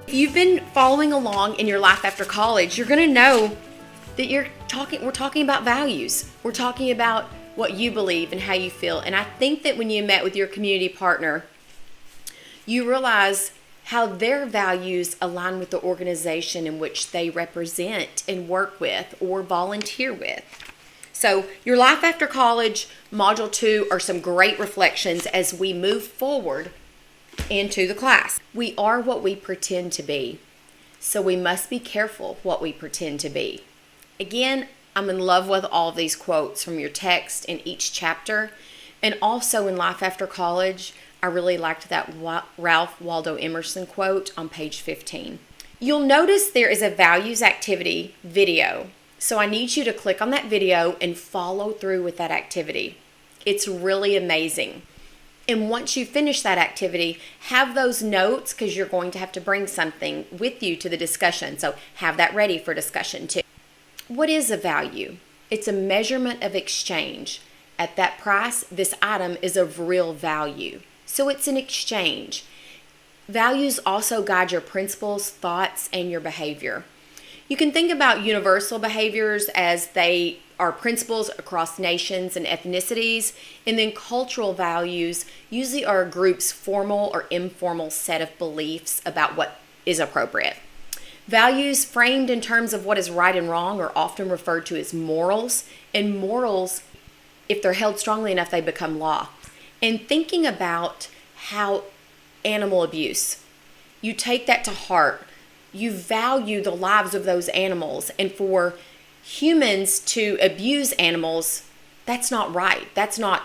If you've been following along in your life after college, you're going to know that we're talking about values. We're talking about what you believe and how you feel. And I think that when you met with your community partner, you realize how their values align with the organization in which they represent and work with or volunteer with. So your life after college, module 2, are some great reflections as we move forward into the class. We are what we pretend to be, so we must be careful what we pretend to be. Again, I'm in love with all of these quotes from your text in each chapter, and also in Life After College, I really liked that Ralph Waldo Emerson quote on page 15. You'll notice there is a values activity video, so I need you to click on that video and follow through with that activity. It's really amazing. And once you finish that activity, have those notes because you're going to have to bring something with you to the discussion. So have that ready for discussion too. What is a value? It's a measurement of exchange. At that price, this item is of real value. So it's an exchange. Values also guide your principles, thoughts, and your behavior. You can think about universal behaviors as they are principles across nations and ethnicities, and then cultural values usually are a group's formal or informal set of beliefs about what is appropriate. Values framed in terms of what is right and wrong are often referred to as morals, and morals, if they're held strongly enough, they become law. And thinking about how animal abuse, you take that to heart. You value the lives of those animals, and for humans to abuse animals, that's not right. That's not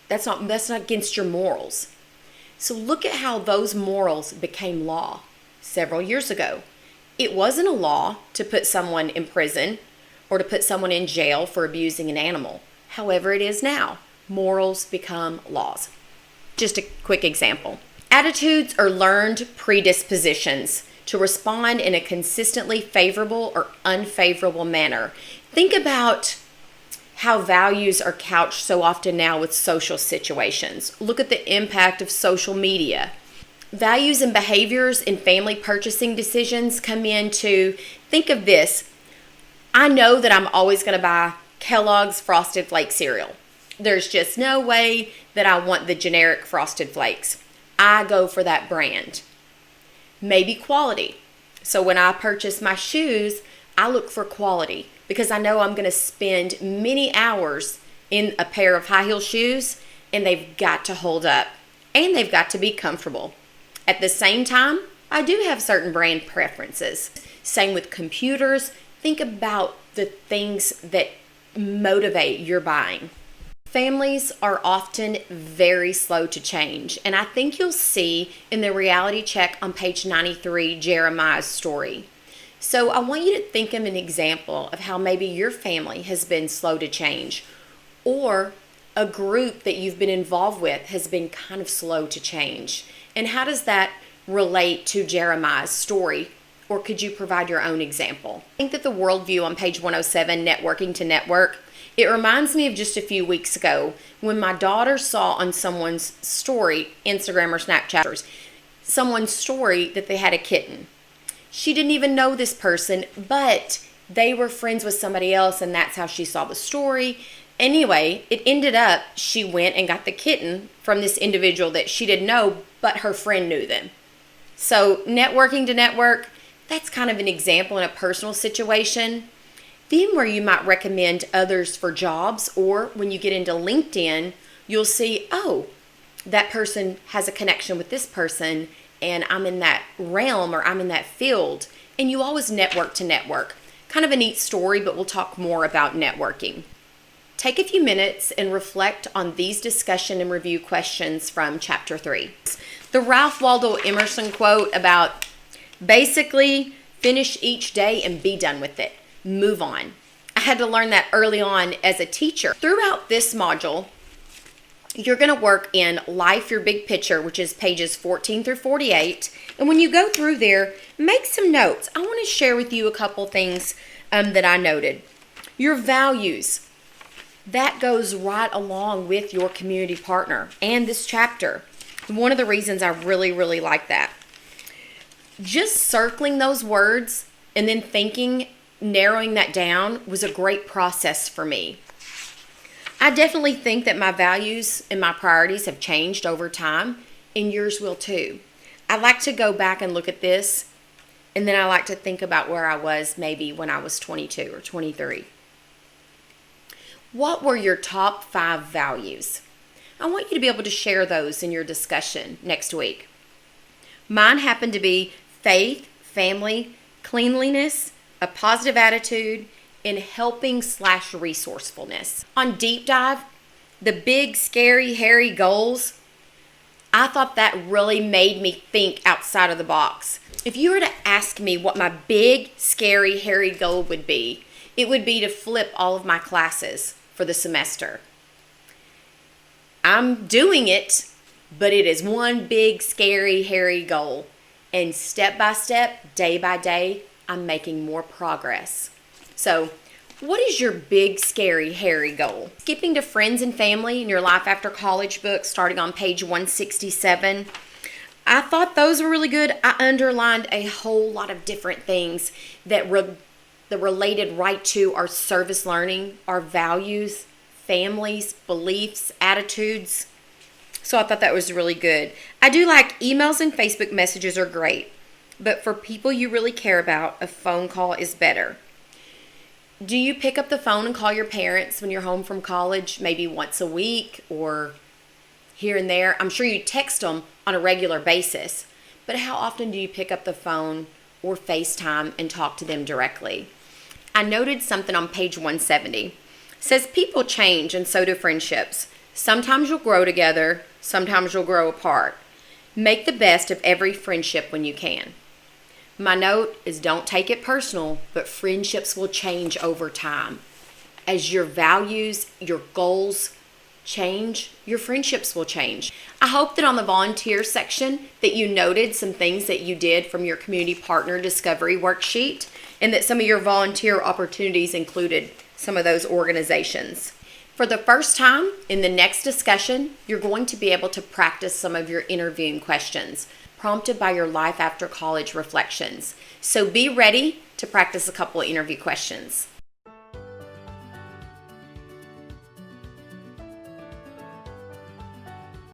against your morals. So look at how those morals became law several years ago. It wasn't a law to put someone in prison or to put someone in jail for abusing an animal. However, it is now. Morals become laws. Just a quick example. Attitudes are learned predispositions to respond in a consistently favorable or unfavorable manner. Think about how values are couched so often now with social situations. Look at the impact of social media. Values and behaviors in family purchasing decisions come into, think of this. I know that I'm always going to buy Kellogg's Frosted Flake cereal. There's just no way that I want the generic Frosted Flakes. I go for that brand. Maybe quality. So when I purchase my shoes, I look for quality because I know I'm going to spend many hours in a pair of high heel shoes, and they've got to hold up and they've got to be comfortable. At the same time, I do have certain brand preferences. Same with computers. Think about the things that motivate your buying. Families are often very slow to change, and I think you'll see in the reality check on page 93 Jeremiah's story. So I want you to think of an example of how maybe your family has been slow to change, or a group that you've been involved with has been kind of slow to change. And how does that relate to Jeremiah's story? Or could you provide your own example? I think that the worldview on page 107, Networking to Network, it reminds me of just a few weeks ago when my daughter saw on someone's story, Instagram or Snapchat, someone's story that they had a kitten. She didn't even know this person, but they were friends with somebody else, and that's how she saw the story. Anyway, it ended up she went and got the kitten from this individual that she didn't know, but her friend knew them. So networking to network, that's kind of an example in a personal situation. Then where you might recommend others for jobs, or when you get into LinkedIn, you'll see, oh, that person has a connection with this person, and I'm in that realm or I'm in that field. And you always network to network. Kind of a neat story, but we'll talk more about networking. Take a few minutes and reflect on these discussion and review questions from chapter 3. The Ralph Waldo Emerson quote about basically finish each day and be done with it. Move on. I had to learn that early on as a teacher. Throughout this module, you're going to work in Life, Your Big Picture, which is pages 14 through 48. And when you go through there, make some notes. I want to share with you a couple things that I noted. Your values. That goes right along with your community partner and this chapter. One of the reasons I really, really like that. Just circling those words and then thinking, narrowing that down was a great process for me. I definitely think that my values and my priorities have changed over time, and yours will too. I like to go back and look at this, and then I like to think about where I was maybe when I was 22 or 23. What were your top 5 values? I want you to be able to share those in your discussion next week. Mine happened to be faith, family, cleanliness, a positive attitude, and helping/resourcefulness. On Deep Dive, the big, scary, hairy goals, I thought that really made me think outside of the box. If you were to ask me what my big, scary, hairy goal would be, it would be to flip all of my classes for the semester. I'm doing it, but it is one big, scary, hairy goal. And step by step, day by day, I'm making more progress. So, what is your big, scary, hairy goal? Skipping to friends and family in your Life After College book, starting on page 167. I thought those were really good. I underlined a whole lot of different things that related right to our service learning, our values, families, beliefs, attitudes. So I thought that was really good. I do like emails and Facebook messages are great, but for people you really care about, a phone call is better. Do you pick up the phone and call your parents when you're home from college, maybe once a week or here and there? I'm sure you text them on a regular basis, but how often do you pick up the phone or FaceTime and talk to them directly? I noted something on page 170. It says people change and so do friendships. Sometimes you'll grow together, sometimes you'll grow apart. Make the best of every friendship when you can. My note is don't take it personal, but friendships will change over time. As your values, your goals change, your friendships will change. I hope that on the volunteer section that you noted some things that you did from your community partner discovery worksheet, and that some of your volunteer opportunities included some of those organizations. For the first time in the next discussion, you're going to be able to practice some of your interviewing questions prompted by your Life After College reflections. So be ready to practice a couple of interview questions.